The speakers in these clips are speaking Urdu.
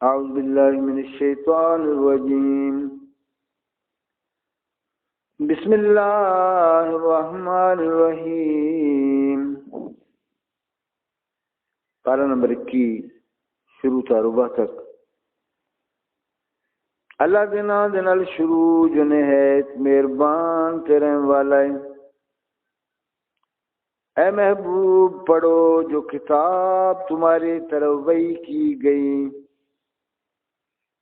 اعوذ باللہ من الشیطان الرجیم بسم اللہ الرحمن الرحیم۔ پارہ نمبر 21 شروع تا ربع تک۔ اللہ دینا دنال شروع جو نہایت مہربان تیرے والا ہے۔ اے محبوب پڑھو جو کتاب تمہاری طرف وحی کی گئی،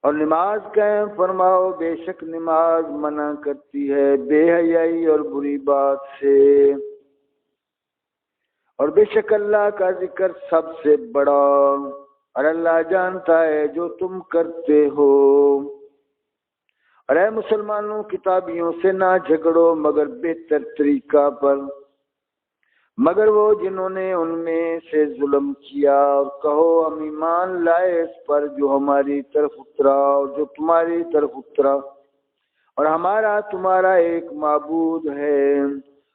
اور نماز قائم فرماؤ، بے شک نماز منع کرتی ہے بے حیائی اور بری بات سے، اور بے شک اللہ کا ذکر سب سے بڑا، اور اللہ جانتا ہے جو تم کرتے ہو۔ اور اے مسلمانوں، کتابیوں سے نہ جھگڑو مگر بہتر طریقہ پر، مگر وہ جنہوں نے ان میں سے ظلم کیا، اور کہو ہم ایمان لائے اس پر جو ہماری طرف اترا اور جو تمہاری طرف اترا، اور ہمارا تمہارا ایک معبود ہے،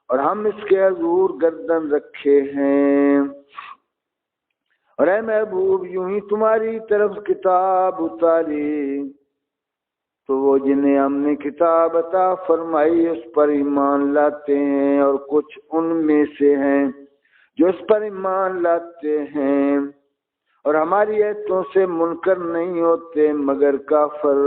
اور ہم اس کے حضور گردن رکھے ہیں۔ اور اے محبوب یوں ہی تمہاری طرف کتاب اتاری تو وہ جنہیں ہم نے کتاب عطا فرمائی اس پر ایمان لاتے ہیں، اور کچھ ان میں سے ہیں جو اس پر ایمان لاتے ہیں، اور ہماری آیتوں سے منکر نہیں ہوتے مگر کافر۔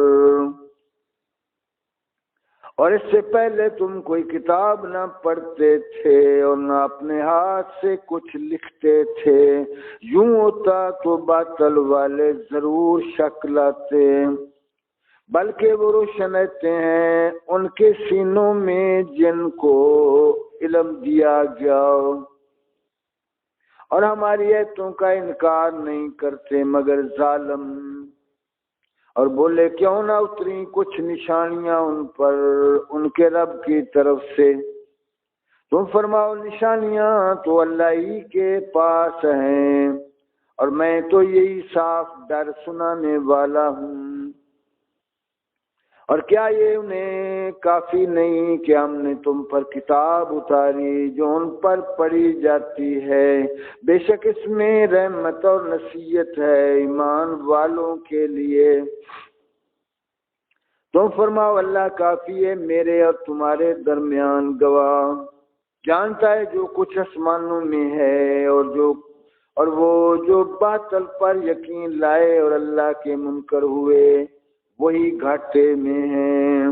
اور اس سے پہلے تم کوئی کتاب نہ پڑھتے تھے اور نہ اپنے ہاتھ سے کچھ لکھتے تھے، یوں ہوتا تو باطل والے ضرور شک لاتے، بلکہ وہ روشنیتے ہیں ان کے سینوں میں جن کو علم دیا گیا، اور ہماری آیتوں کا انکار نہیں کرتے مگر ظالم۔ اور بولے کیوں نہ اتری کچھ نشانیاں ان پر ان کے رب کی طرف سے، تم فرماؤ نشانیاں تو اللہ ہی کے پاس ہیں، اور میں تو یہی صاف ڈر سنانے والا ہوں۔ اور کیا یہ انہیں کافی نہیں کہ ہم نے تم پر کتاب اتاری جو ان پر پڑھی جاتی ہے، بے شک اس میں رحمت اور نصیحت ہے ایمان والوں کے لیے۔ تم فرماؤ اللہ کافی ہے میرے اور تمہارے درمیان گواہ، جانتا ہے جو کچھ آسمانوں میں ہے اور وہ جو باطل پر یقین لائے اور اللہ کے منکر ہوئے وہی گھاٹے میں ہیں۔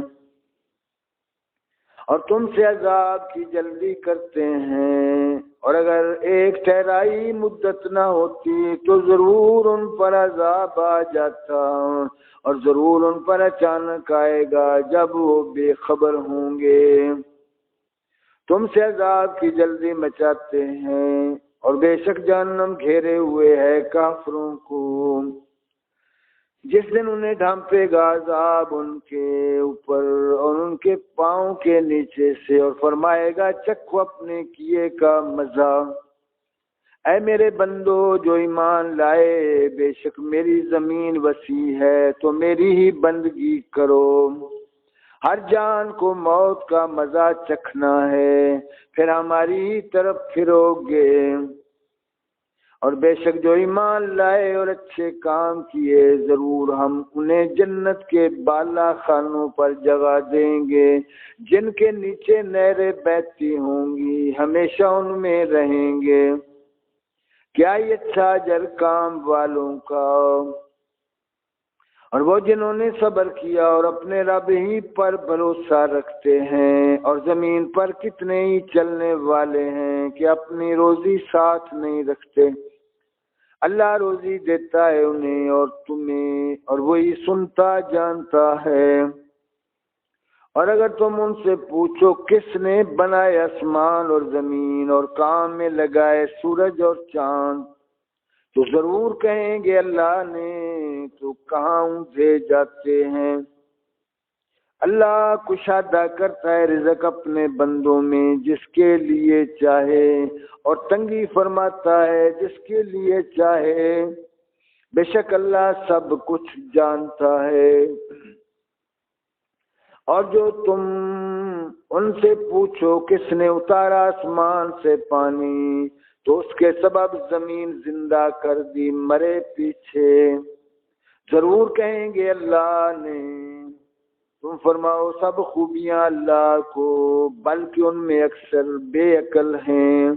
اور تم سے عذاب کی جلدی کرتے ہیں، اور اگر ایک ٹھہرائی مدت نہ ہوتی تو ضرور ان پر عذاب آ جاتا، اور ضرور ان پر اچانک آئے گا جب وہ بے خبر ہوں گے۔ تم سے عذاب کی جلدی مچاتے ہیں، اور بے شک جہنم گھیرے ہوئے ہے کافروں کو، جس دن انہیں ڈھانپے گا عذاب ان کے اوپر اور ان کے پاؤں کے نیچے سے، اور فرمائے گا چکھو اپنے کیے کا مزہ۔ اے میرے بندو جو ایمان لائے، بے شک میری زمین وسیع ہے تو میری ہی بندگی کرو۔ ہر جان کو موت کا مزہ چکھنا ہے، پھر ہماری ہی طرف پھرو گے۔ اور بے شک جو ایمان لائے اور اچھے کام کیے، ضرور ہم انہیں جنت کے بالا خانوں پر جگہ دیں گے جن کے نیچے نہریں بہتی ہوں گی، ہمیشہ ان میں رہیں گے۔ کیا یہ اچھا اجر کام والوں کا۔ اور وہ جنہوں نے صبر کیا اور اپنے رب ہی پر بھروسہ رکھتے ہیں، اور زمین پر کتنے ہی چلنے والے ہیں کہ اپنی روزی ساتھ نہیں رکھتے، اللہ روزی دیتا ہے انہیں اور تمہیں، اور وہی سنتا جانتا ہے۔ اور اگر تم ان سے پوچھو کس نے بنائے آسمان اور زمین اور کام میں لگائے سورج اور چاند، تو ضرور کہیں گے اللہ نے، تو کہاں اونھے جاتے ہیں۔ اللہ کشادہ کرتا ہے رزق اپنے بندوں میں جس کے لیے چاہے، اور تنگی فرماتا ہے جس کے لیے چاہے، بے شک اللہ سب کچھ جانتا ہے۔ اور جو تم ان سے پوچھو کس نے اتارا آسمان سے پانی، تو اس کے سبب زمین زندہ کر دی مرے پیچھے، ضرور کہیں گے اللہ نے، تم فرماؤ سب خوبیاں اللہ کو، بلکہ ان میں اکثر بے عقل ہیں،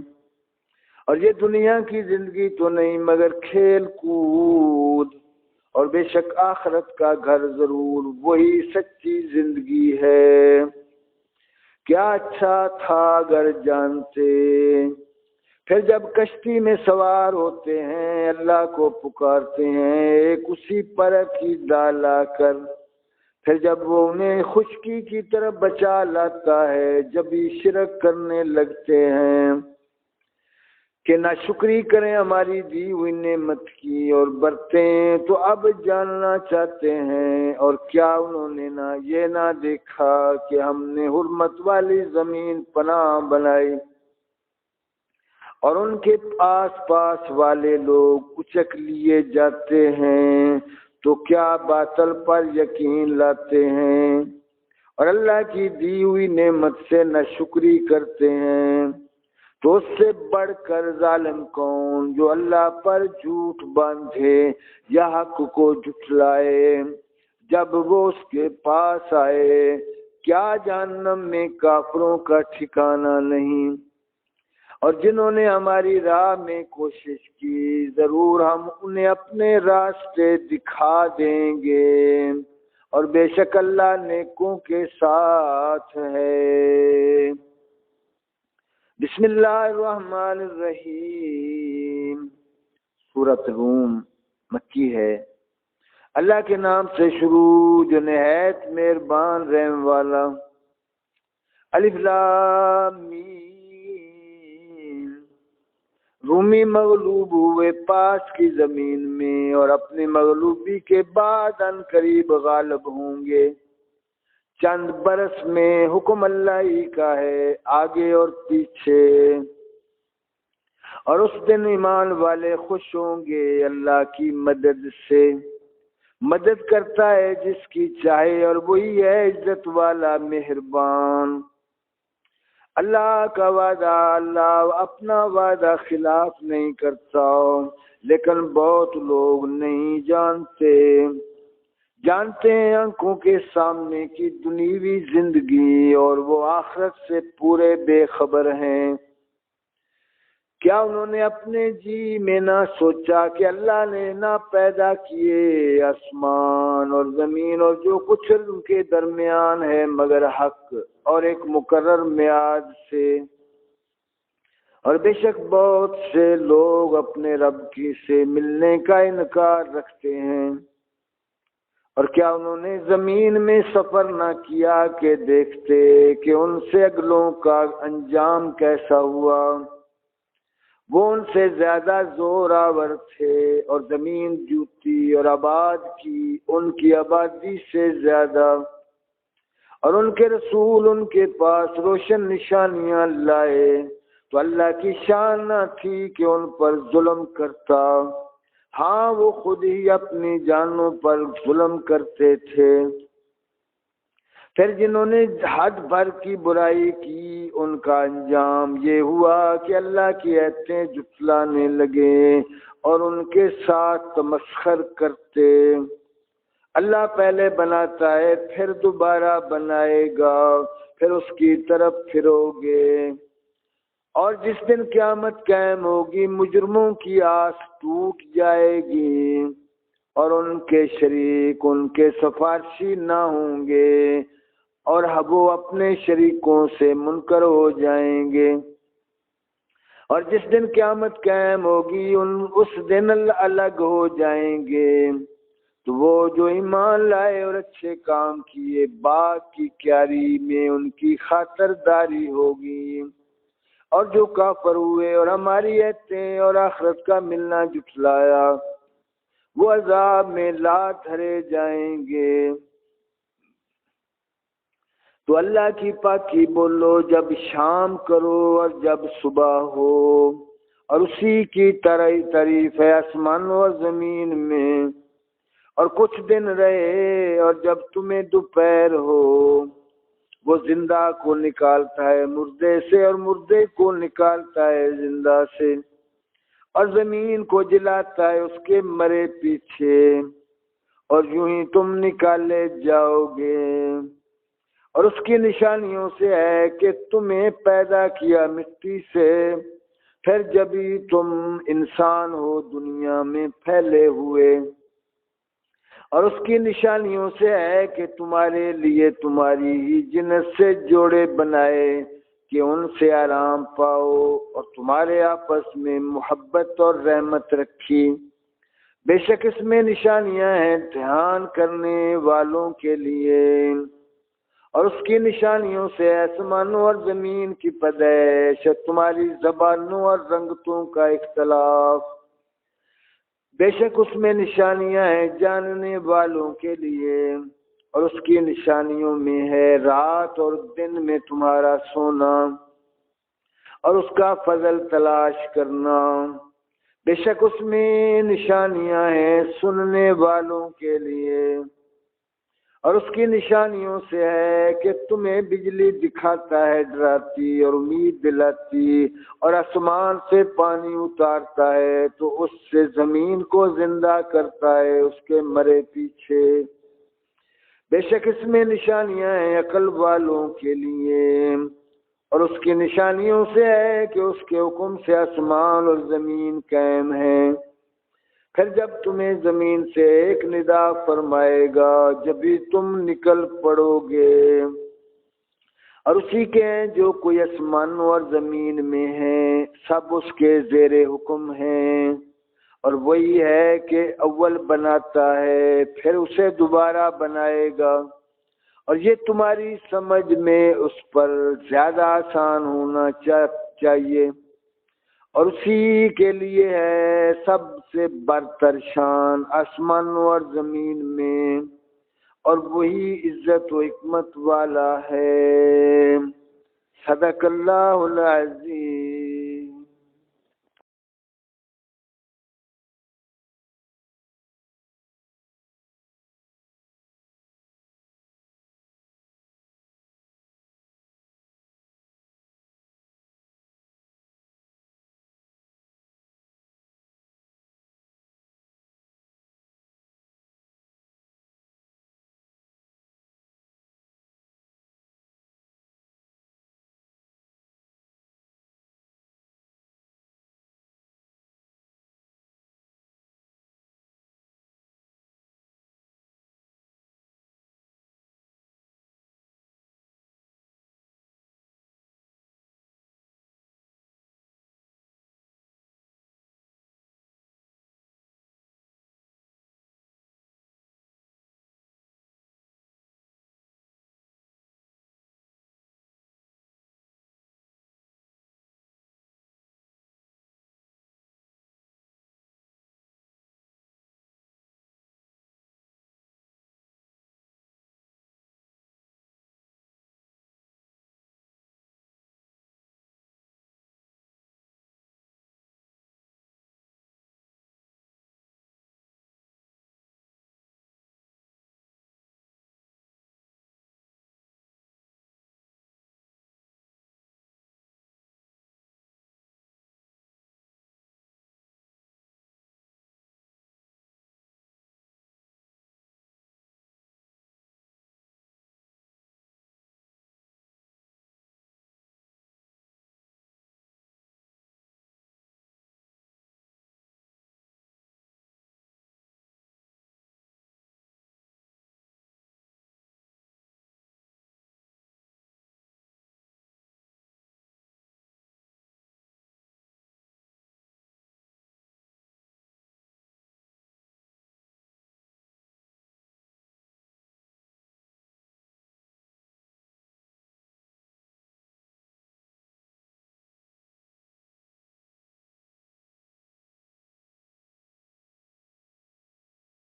اور یہ دنیا کی زندگی تو نہیں مگر کھیل کود، اور بے شک آخرت کا گھر ضرور وہی سچی زندگی ہے۔ کیا اچھا تھا اگر جانتے۔ پھر جب کشتی میں سوار ہوتے ہیں اللہ کو پکارتے ہیں ایک اسی پر کی ڈالا کر، پھر جب وہ انہیں خشکی کی طرف بچا لاتا ہے جب ہی شرک کرنے لگتے ہیں کہ ناشکری کریں ہماری دی ہوئی نعمت کی اور برتیں، تو اب جاننا چاہتے ہیں اور کیا انہوں نے یہ نہ دیکھا کہ ہم نے حرمت والی زمین پناہ بنائی اور ان کے آس پاس والے لوگ اچک لیے جاتے ہیں، تو کیا باطل پر یقین لاتے ہیں اور اللہ کی دی ہوئی نعمت سے ناشکری کرتے ہیں، تو اس سے بڑھ کر ظالم کون جو اللہ پر جھوٹ باندھے یا حق کو جھٹلائے جب وہ اس کے پاس آئے۔ کیا جہنم میں کافروں کا ٹھکانہ نہیں؟ اور جنہوں نے ہماری راہ میں کوشش کی ضرور ہم انہیں اپنے راستے دکھا دیں گے، اور بے شک اللہ نیکوں کے ساتھ ہے۔ بسم اللہ الرحمن الرحیم۔ سورۃ روم مکی ہے۔ اللہ کے نام سے شروع جو نہایت مہربان رحم والا۔ الف لام میم۔ رومی مغلوب ہوئے پاس کی زمین میں اور اپنی مغلوبی کے بعد ان قریب غالب ہوں گے۔ چند برس میں حکم اللہ ہی کا ہے آگے اور پیچھے، اور اس دن ایمان والے خوش ہوں گے اللہ کی مدد سے۔ مدد کرتا ہے جس کی چاہے اور وہی ہے عزت والا مہربان۔ اللہ کا وعدہ، اللہ اپنا وعدہ خلاف نہیں کرتا، لیکن بہت لوگ نہیں جانتے ہیں آنکھوں کے سامنے کی دنیوی زندگی اور وہ آخرت سے پورے بے خبر ہیں۔ کیا انہوں نے اپنے جی میں نہ سوچا کہ اللہ نے نہ پیدا کیے آسمان اور زمین اور جو کچھ ان کے درمیان ہے مگر حق اور ایک مقرر میعاد سے، اور بے شک بہت سے لوگ اپنے رب کی سے ملنے کا انکار رکھتے ہیں۔ اور کیا انہوں نے زمین میں سفر نہ کیا کہ دیکھتے کہ ان سے اگلوں کا انجام کیسا ہوا؟ وہ ان سے زیادہ زور آور تھے اور زمین جوتی اور آباد کی ان کی آبادی سے زیادہ، اور ان کے رسول ان کے پاس روشن نشانیاں لائے، تو اللہ کی شان نہ تھی کہ ان پر ظلم کرتا، ہاں وہ خود ہی اپنی جانوں پر ظلم کرتے تھے۔ پھر جنہوں نے حد بھر کی برائی کی ان کا انجام یہ ہوا کہ اللہ کی آیتیں جھٹلانے لگے اور ان کے ساتھ تمسخر کرتے۔ اللہ پہلے بناتا ہے پھر دوبارہ بنائے گا، پھر اس کی طرف پھرو گے، اور جس دن قیامت قائم ہوگی مجرموں کی آس ٹوٹ جائے گی اور ان کے شریک ان کے سفارشی نہ ہوں گے، اور وہ اپنے شریکوں سے منکر ہو جائیں گے۔ اور جس دن قیامت قائم ہوگی اس دن الگ ہو جائیں گے، تو وہ جو ایمان لائے اور اچھے کام کیے باغ کی کیاری میں ان کی خاطرداری ہوگی، اور جو کافر ہوئے اور ہماری آیتیں اور آخرت کا ملنا جھٹلایا وہ عذاب میں لا دھرے جائیں گے۔ تو اللہ کی پاکی بولو جب شام کرو اور جب صبح ہو، اور اسی کی تعریف ہے آسمان و زمین میں، اور کچھ دن رہے اور جب تمہیں دوپہر ہو، وہ زندہ کو نکالتا ہے مردے سے اور مردے کو نکالتا ہے زندہ سے، اور زمین کو جلاتا ہے اس کے مرے پیچھے، اور یوں ہی تم نکالے جاؤ گے۔ اور اس کی نشانیوں سے ہے کہ تمہیں پیدا کیا مٹی سے، پھر جبھی تم انسان ہو دنیا میں پھیلے ہوئے۔ اور اس کی نشانیوں سے ہے کہ تمہارے لیے تمہاری ہی جنس سے جوڑے بنائے کہ ان سے آرام پاؤ، اور تمہارے آپس میں محبت اور رحمت رکھی۔ بے شک اس میں نشانیاں ہیں دھیان کرنے والوں کے لیے۔ اور اس کی نشانیوں سے آسمانوں اور زمین کی پیدائش، تمہاری زبانوں اور رنگتوں کا اختلاف۔ بے شک اس میں نشانیاں ہیں جاننے والوں کے لیے۔ اور اس کی نشانیوں میں ہے رات اور دن میں تمہارا سونا اور اس کا فضل تلاش کرنا۔ بے شک اس میں نشانیاں ہیں سننے والوں کے لیے۔ اور اس کی نشانیوں سے ہے کہ تمہیں بجلی دکھاتا ہے ڈراتی اور امید دلاتی، اور آسمان سے پانی اتارتا ہے تو اس سے زمین کو زندہ کرتا ہے اس کے مرے پیچھے۔ بے شک اس میں نشانیاں ہیں عقل والوں کے لیے۔ اور اس کی نشانیوں سے ہے کہ اس کے حکم سے آسمان اور زمین قائم ہیں۔ پھر جب تمہیں زمین سے ایک ندا فرمائے گا جبھی تم نکل پڑو گے۔ اور اسی کے ہیں جو کوئی آسمان اور زمین میں ہیں، سب اس کے زیر حکم ہیں۔ اور وہی ہے کہ اول بناتا ہے پھر اسے دوبارہ بنائے گا، اور یہ تمہاری سمجھ میں اس پر زیادہ آسان ہونا چاہیے۔ اور اسی کے لیے ہے سب سے برتر شان آسمانوں اور زمین میں، اور وہی عزت و حکمت والا ہے۔ صدق اللہ العظیم۔